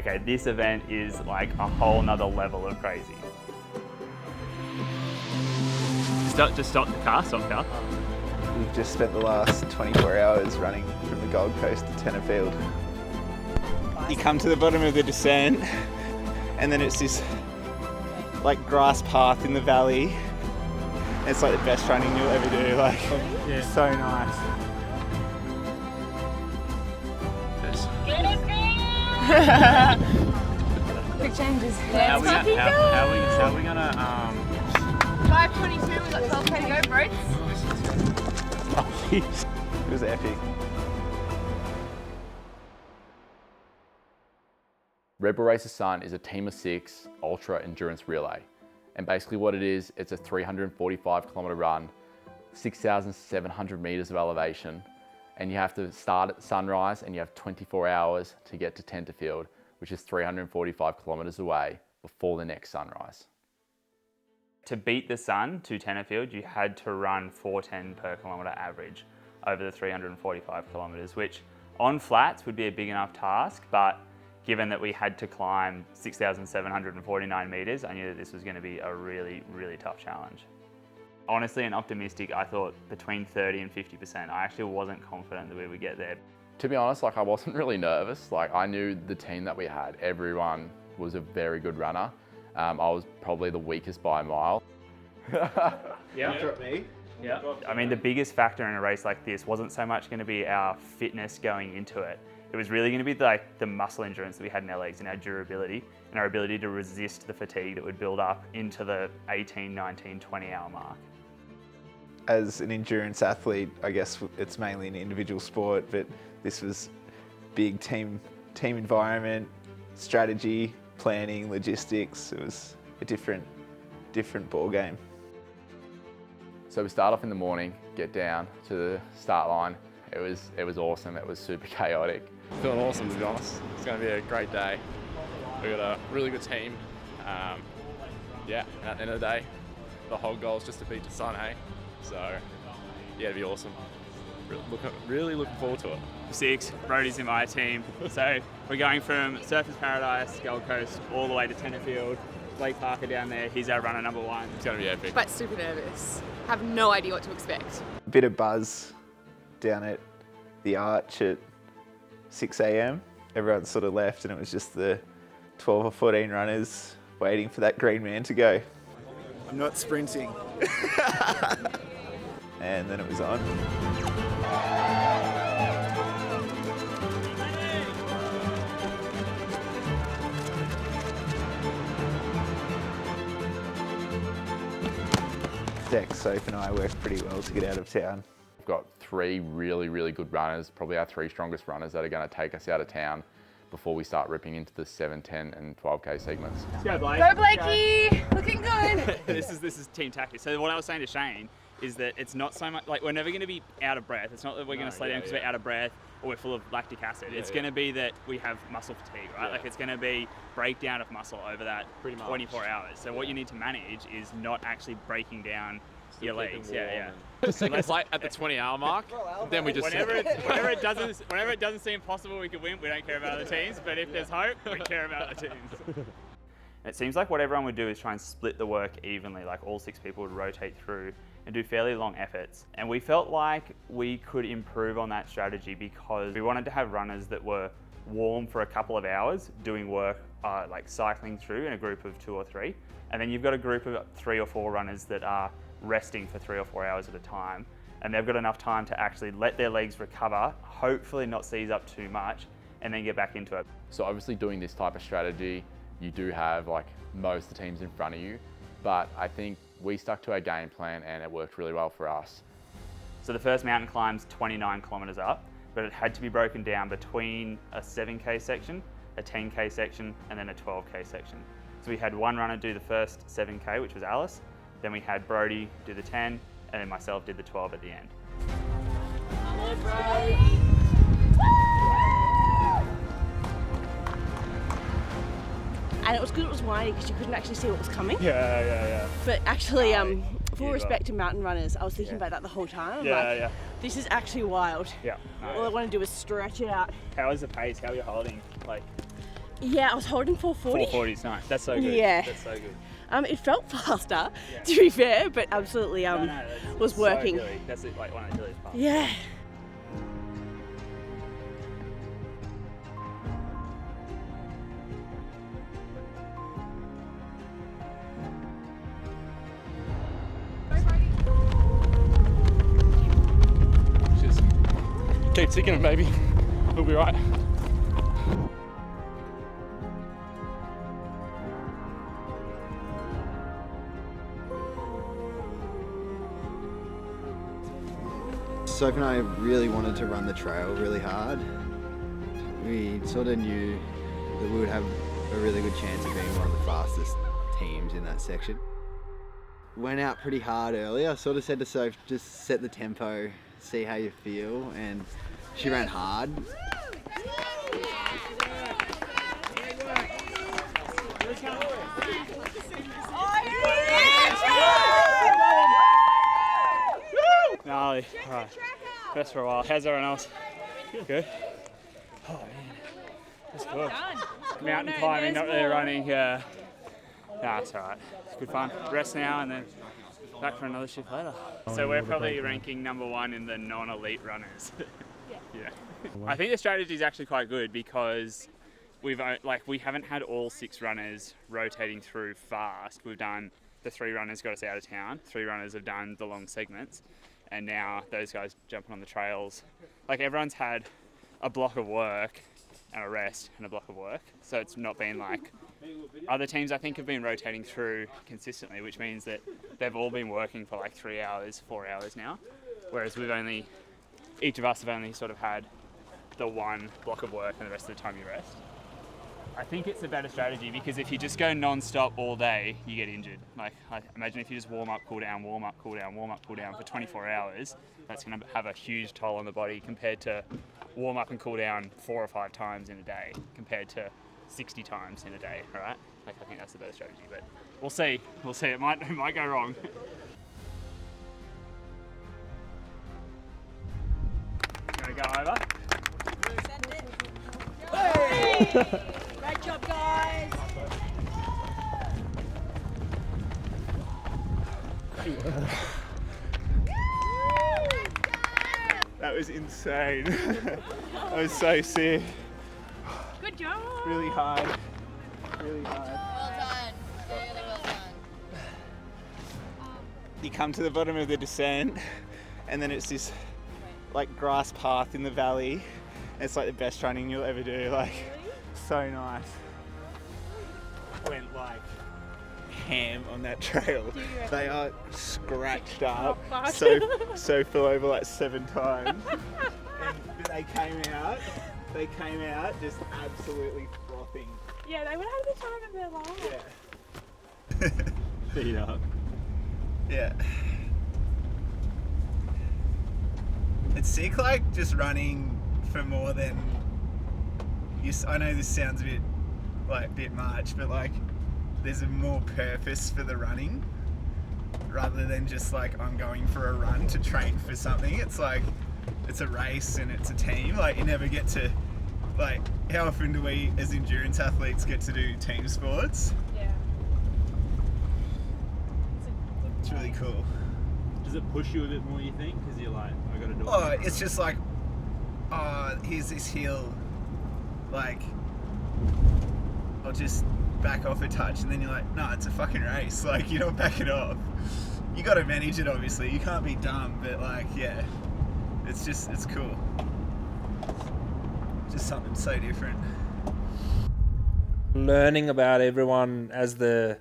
okay, this event is like a whole nother level of crazy. Just stop the car, stop the car. We've just spent the last 24 hours running from the Gold Coast to Tenterfield. You come to the bottom of the descent, and then it's this like grass path in the valley. It's like the best running you'll ever do. Like, yeah. So nice. Big changes. How are we gonna 5:22, we've got 12k to go, bros. Oh, jeez. It was epic. Red Bull Race the Sun is a team of 6 ultra endurance relay. And basically what it is, it's a 345 kilometer run, 6,700 meters of elevation, and you have to start at sunrise and you have 24 hours to get to Tenterfield, which is 345 kilometers away before the next sunrise. To beat the sun to Tenterfield, you had to run 4:10 per kilometre average over the 345 kilometres, which on flats would be a big enough task, but given that we had to climb 6,749 metres, I knew that this was going to be a really, really tough challenge. Honestly and optimistic, I thought between 30 and 50%. I actually wasn't confident that we would get there. To be honest, I wasn't really nervous. I knew the team that we had, everyone was a very good runner. I was probably the weakest by a mile. Yeah. Drop me. Yeah. I mean, the biggest factor in a race like this wasn't so much going to be our fitness going into it. It was really going to be like the muscle endurance that we had in our legs and our durability and our ability to resist the fatigue that would build up into the 18, 19, 20 hour mark. As an endurance athlete, I guess it's mainly an individual sport, but this was big team environment, strategy, planning, logistics. It was a different ball game. So we start off in the morning, get down to the start line. It was awesome. It was super chaotic. Feeling awesome, to be honest. It's going to be a great day. We've got a really good team. Yeah, and at the end of the day, the whole goal is just to beat the sun, hey? So, yeah, it'd be awesome. Really looking forward to it. 6, Brody's in my team. So we're going from Surfers Paradise, Gold Coast, all the way to Tenterfield. Blake Parker down there, he's our runner number 1. It's going to be epic. But super nervous. Have no idea what to expect. A bit of buzz down at the Arch at 6 a.m. Everyone sort of left and it was just the 12 or 14 runners waiting for that green man to go. I'm not sprinting. And then it was on. Dex, Sophie and I worked pretty well to get out of town. We've got 3 really, really good runners, probably our 3 strongest runners that are going to take us out of town before we start ripping into the 7, 10 and 12k segments. Let's go, Blake. Go, Blakey! Looking good. This is team tactics. So what I was saying to Shaine is that it's not so much, like we're never going to be out of breath. It's not that we're going to slow down because we're out of breath or we're full of lactic acid. It's going to be that we have muscle fatigue, right? Like it's going to be breakdown of muscle over that 24 hours. So what you need to manage is not actually breaking down your legs. Yeah. Second flight at the 20-hour mark, then we just... Whenever it doesn't seem possible we could win, we don't care about other teams. But if there's hope, we care about other teams. It seems like what everyone would do is try and split the work evenly. Like all 6 people would rotate through and do fairly long efforts. And we felt like we could improve on that strategy because we wanted to have runners that were warm for a couple of hours doing work like cycling through in a group of 2 or 3. And then you've got a group of 3 or 4 runners that are resting for 3 or 4 hours at a time. And they've got enough time to actually let their legs recover, hopefully not seize up too much, and then get back into it. So obviously doing this type of strategy, you do have like most of the teams in front of you, but I think we stuck to our game plan and it worked really well for us. So the first mountain climb's 29 kilometres up, but it had to be broken down between a 7k section, a 10k section, and then a 12k section. So we had one runner do the first 7k, which was Alice, then we had Brody do the 10, and then myself did the 12 at the end. And it was good it was windy because you couldn't actually see what was coming. Yeah. But actually, full respect to mountain runners, I was thinking about that the whole time. I'm this is actually wild. Yeah. All I want to do is stretch it out. How is the pace? How are you holding? Yeah, I was holding 440. 440's nice. That's so good. Yeah. That's so good. It felt faster, to be fair, but absolutely was working. So hilly. That's like one of the hilliest parts. Yeah. Just keep ticking it, baby. We'll be right. Sophie and I really wanted to run the trail really hard. We sort of knew that we would have a really good chance of being one of the fastest teams in that section. Went out pretty hard earlier. I sort of said to Sophie, just set the tempo, see how you feel, and she ran hard. Gnarly. Alright. Best for a while. How's everyone else? Good? Oh man. That's good. Mountain climbing, not really running. Nah, it's alright. It's good fun. Rest now and then back for another shift later. So we're probably ranking #1 in the non-elite runners. Yeah. I think the strategy is actually quite good because we haven't had all 6 runners rotating through fast. We've done the 3 runners got us out of town. 3 runners have done the long segments. And now those guys jumping on the trails. Like everyone's had a block of work and a rest and a block of work. So it's not been like other teams I think have been rotating through consistently, which means that they've all been working for like 3 hours, 4 hours now. Whereas each of us have only sort of had the one block of work and the rest of the time you rest. I think it's a better strategy because if you just go non-stop all day, you get injured. Like, imagine if you just warm up, cool down, warm up, cool down, warm up, cool down for 24 hours, that's going to have a huge toll on the body compared to warm up and cool down 4 or 5 times in a day compared to 60 times in a day, all right? Like, I think that's the better strategy, but we'll see. We'll see. It might go wrong. Gonna go over? Hey! Great job, guys. That was insane. That was so sick. Good job. Really hard. Really hard. Well done. Really well done. You come to the bottom of the descent and then it's this like grass path in the valley. It's like the best running you'll ever do. Like, so nice. Went like ham on that trail. They are scratched up. So fell over like 7 times. And they came out just absolutely frothing. Yeah, they would have the time of their life. Yeah. Feet up. Yeah. It's sick, like just running for more than. I know this sounds a bit much, but like there's a more purpose for the running rather than just like I'm going for a run to train for something. It's like it's a race and it's a team. Like you never get to like how often do we as endurance athletes get to do team sports? Yeah. It's really cool. Does it push you a bit more, you think? Because you're like, I gotta do it. Oh, it's just like, oh, here's this hill. Like, I'll just back off a touch, and then you're like, no, it's a fucking race. Like, you don't back it off. You got to manage it, obviously. You can't be dumb, but like, yeah, it's cool. Just something so different. Learning about everyone as the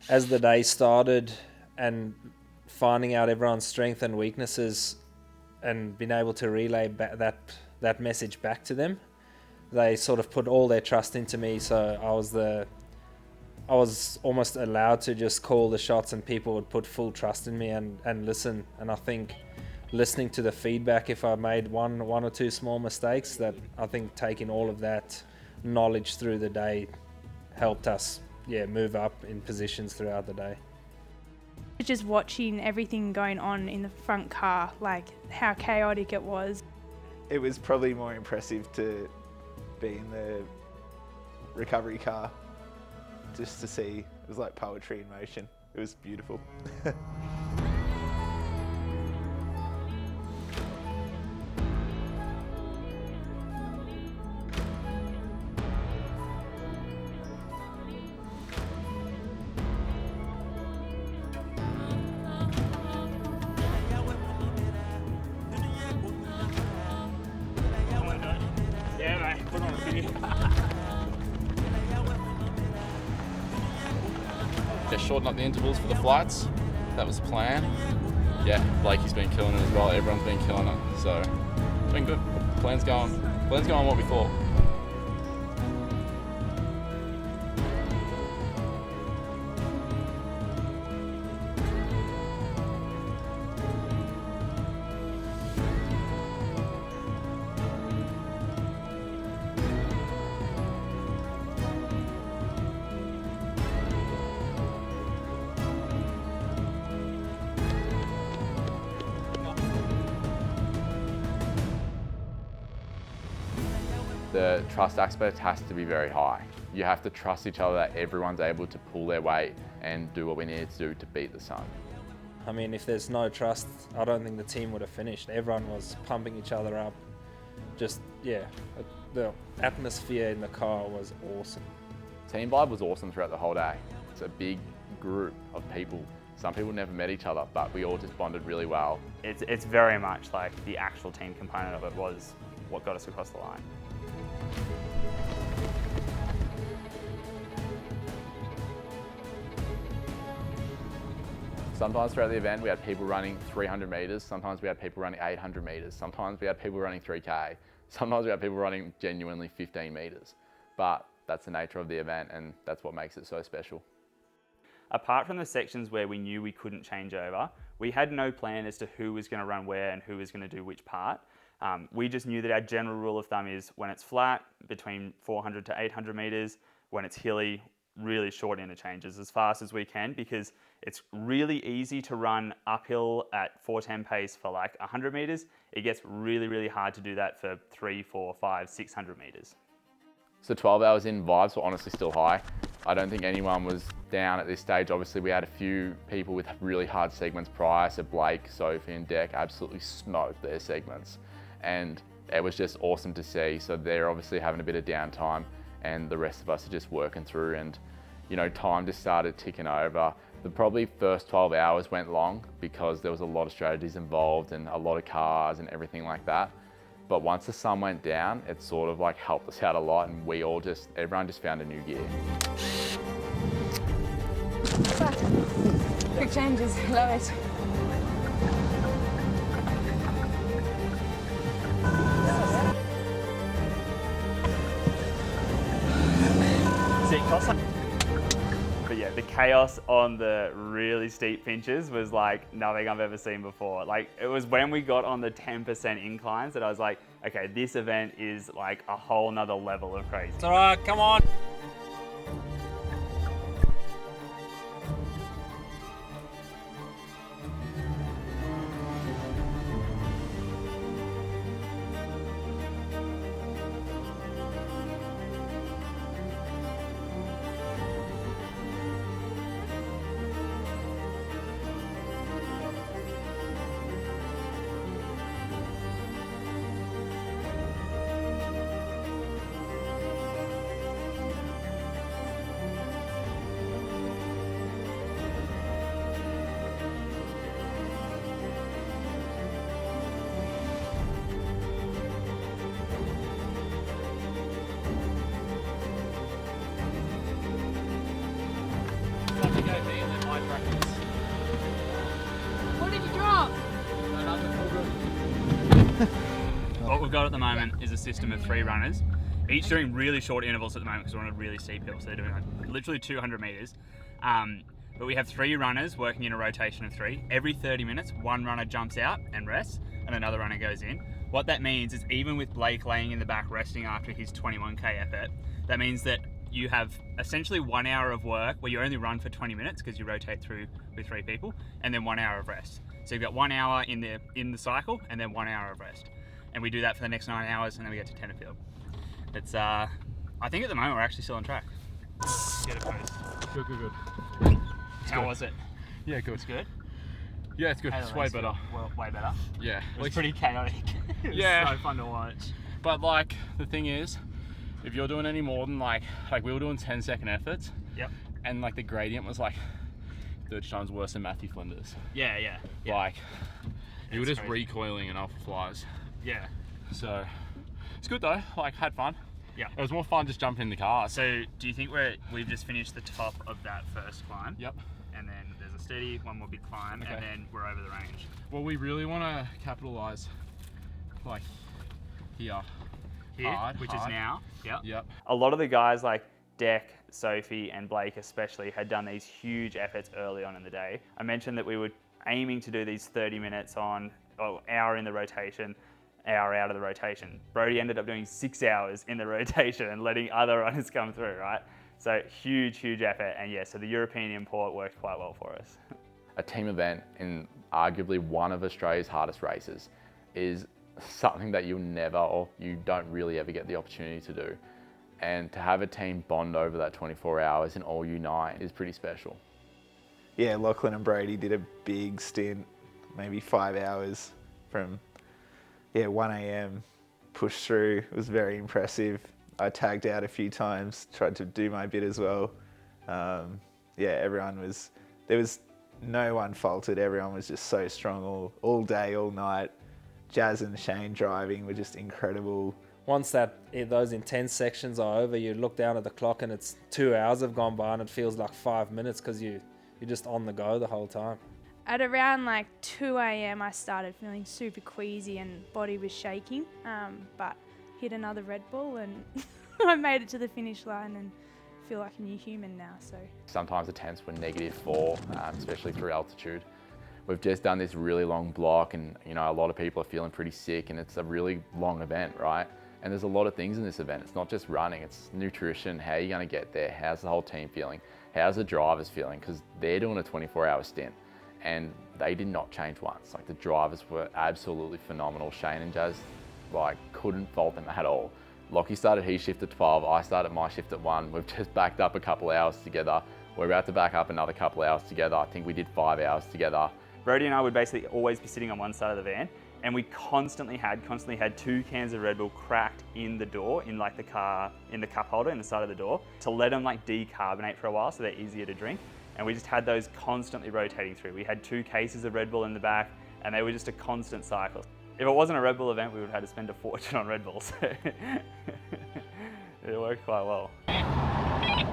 day started and finding out everyone's strengths and weaknesses and being able to relay that message back to them. They sort of put all their trust into me, so I was almost allowed to just call the shots and people would put full trust in me and listen. And I think listening to the feedback, if I made one or two small mistakes, that I think taking all of that knowledge through the day helped us move up in positions throughout the day. Just watching everything going on in the front car, like how chaotic it was. It was probably more impressive to be in the recovery car just to see. It was like poetry in motion. It was beautiful. Just shorten up the intervals for the flights. That was the plan. Yeah, Blakey's been killing it as well. Everyone's been killing it. So it's been good. Plan's going what we thought. The trust aspect has to be very high. You have to trust each other that everyone's able to pull their weight and do what we need to do to beat the sun. I mean, if there's no trust, I don't think the team would have finished. Everyone was pumping each other up. Just, yeah, the atmosphere in the car was awesome. Team vibe was awesome throughout the whole day. It's a big group of people. Some people never met each other, but we all just bonded really well. It's very much like the actual team component of it was what got us across the line. Sometimes throughout the event we had people running 300 metres, sometimes we had people running 800 metres, sometimes we had people running 3K, sometimes we had people running genuinely 15 metres. But that's the nature of the event and that's what makes it so special. Apart from the sections where we knew we couldn't change over, we had no plan as to who was going to run where and who was going to do which part. We just knew that our general rule of thumb is when it's flat, between 400 to 800 metres, when it's hilly, really short interchanges as fast as we can, because it's really easy to run uphill at 4:10 pace for like 100 metres. It gets really, really hard to do that for 300, 400, 500, 600 metres. So 12 hours in, vibes were honestly still high. I don't think anyone was down at this stage. Obviously we had a few people with really hard segments prior, so Blake, Sophie and Dec absolutely smoked their segments. And it was just awesome to see. So they're obviously having a bit of downtime and the rest of us are just working through, and you know, time just started ticking over. The probably first 12 hours went long because there was a lot of strategies involved and a lot of cars and everything like that. But once the sun went down, it sort of like helped us out a lot, and everyone just found a new gear. Quick changes, love it. But yeah, the chaos on the really steep pinches was like nothing I've ever seen before. Like, it was when we got on the 10% inclines that I was like, okay, this event is like a whole nother level of crazy. It's all right, come on. What did you drop? What we've got at the moment is a system of 3 runners, each doing really short intervals at the moment because we're on a really steep hill, so they're doing like literally 200 metres. But we have 3 runners working in a rotation of 3. Every 30 minutes, one runner jumps out and rests, and another runner goes in. What that means is even with Blake laying in the back resting after his 21k effort, that means that you have essentially 1 hour of work where you only run for 20 minutes because you rotate through with 3 people, and then 1 hour of rest. So you've got 1 hour in the cycle and then 1 hour of rest. And we do that for the next 9 hours, and then we get to Tenterfield. It's I think at the moment we're actually still on track. Get a post. Good. How was it? Yeah, good. It's good? Yeah, it's good. It's way better. Well, way better. Yeah. It was pretty chaotic. It was so fun to watch. But like, the thing is, if you're doing any more than like we were doing 10-second efforts. Yep. And like the gradient was like 30 times worse than Matthew Flinders. Yeah. Like, you were It's just crazy. recoiling and off flies. Yeah. So, it's good though. Like, had fun. Yeah. It was more fun just jumping in the car. So, do you think we've just finished the top of that first climb? Yep. And then there's a steady, one more big climb, Okay. and then we're over the range. Well, we really want to capitalise, like, here. Here, Hard. is now. Yep. A lot of the guys like Dec, Sophie, and Blake especially had done these huge efforts early on in the day. I mentioned that we were aiming to do these 30 minutes on, hour in the rotation, hour out of the rotation. Brody ended up doing 6 hours in the rotation and letting other runners come through, right? So huge effort, and yeah, so the European import worked quite well for us. A team event in arguably one of Australia's hardest races is something that you'll never, or you don't really ever get the opportunity to do. And to have a team bond over that 24 hours and all unite is pretty special. Yeah, Lachlan and Brody did a big stint, maybe 5 hours from 1 a.m. pushed through. It was very impressive. I tagged out a few times, tried to do my bit as well. Everyone was, there was no one faulted. Everyone was just so strong all day, all night. Jazz and Shaine driving were just incredible. Once those intense sections are over, you look down at the clock and it's 2 hours have gone by and it feels like 5 minutes because you're just on the go the whole time. At around like 2 a.m. I started feeling super queasy and body was shaking, but hit another Red Bull and I made it to the finish line and feel like a new human now. So Sometimes the temps were -4, especially through altitude. We've just done this really long block and a lot of people are feeling pretty sick and it's a really long event, right? And there's a lot of things in this event. It's not just running, it's nutrition, how are you gonna get there? How's the whole team feeling? How's the drivers feeling? Because they're doing a 24-hour stint and they did not change once. Like the drivers were absolutely phenomenal. Shaine and Jazz, couldn't fault them at all. Lockie started his shift at 12, I started my shift at 1. We've just backed up a couple hours together. We're about to back up another couple hours together. I think we did 5 hours together. Brody and I would basically always be sitting on one side of the van, and we constantly had 2 cans of Red Bull cracked in the door, in like the car, in the cup holder in the side of the door, to let them like decarbonate for a while so they're easier to drink. And we just had those constantly rotating through. We had 2 cases of Red Bull in the back, and they were just a constant cycle. If it wasn't a Red Bull event, we would have had to spend a fortune on Red Bull, so it worked quite well.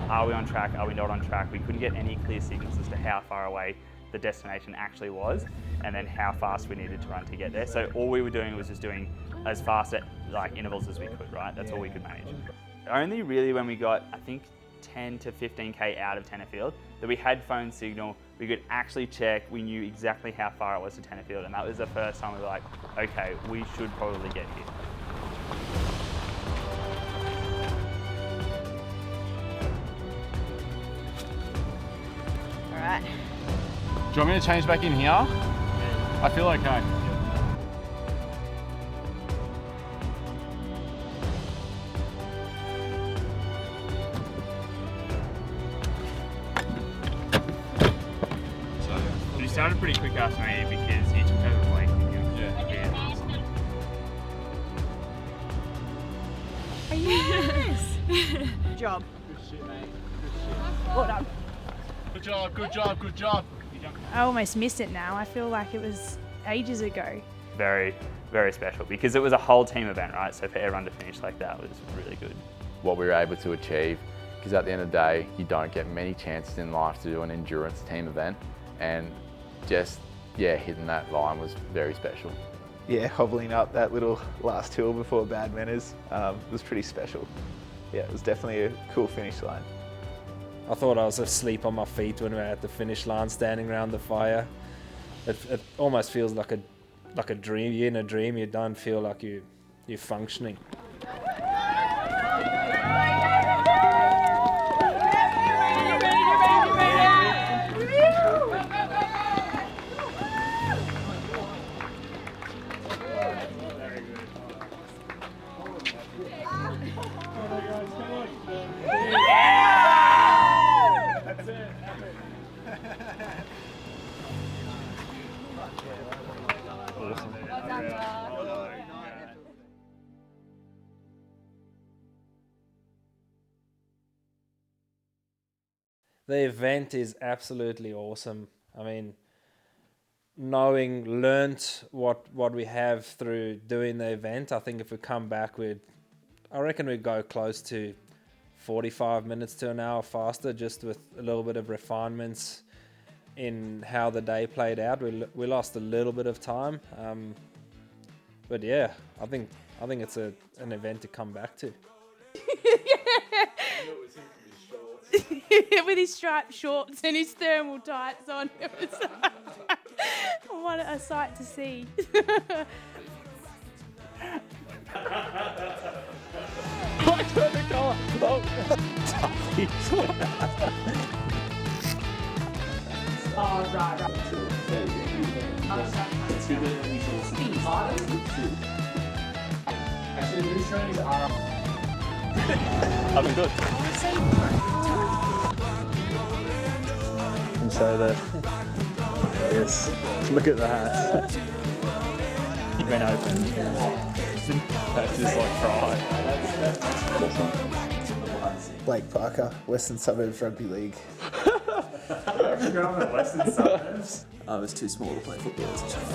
Are we on track? Are we not on track? We couldn't get any clear signals as to how far away the destination actually was, and then how fast we needed to run to get there. So all we were doing was just doing as fast at intervals as we could, right? That's all we could manage. Only really when we got, I think, 10 to 15k out of Tenterfield, that we had phone signal, we could actually check, we knew exactly how far it was to Tenterfield, and that was the first time we were like, okay, we should probably get here. All right. Do you want me to change back in here? I feel okay. So you started pretty quick after me because you took over Blake. Yeah. Yes. Good job. Well done. Good job. I almost missed it now. I feel like it was ages ago. Very, very special because it was a whole team event, right? So for everyone to finish like that was really good. What we were able to achieve, because at the end of the day, you don't get many chances in life to do an endurance team event, and just, hitting that line was very special. Yeah, hobbling up that little last hill before Bad Manners was pretty special. Yeah, it was definitely a cool finish line. I thought I was asleep on my feet when we were at the finish line standing around the fire. It almost feels like a dream. You're in a dream, you don't feel like you're functioning. Very good. awesome. The event is absolutely awesome. I mean, learnt what we have through doing the event. I think if we come back I reckon we'd go close to 45 minutes to an hour faster, just with a little bit of refinements in how the day played out. We lost a little bit of time, but yeah, I think it's an event to come back to. With his striped shorts and his thermal tights on. It was what a sight to see. I turned the colour. Oh, right. Actually, the Australians are. I've been good. And so yes, look at the hat. You've been opened. That's just like pride. Blake Parker, Western Suburbs Rugby League. You're on the Western Suburbs. I was too small to play football as a child.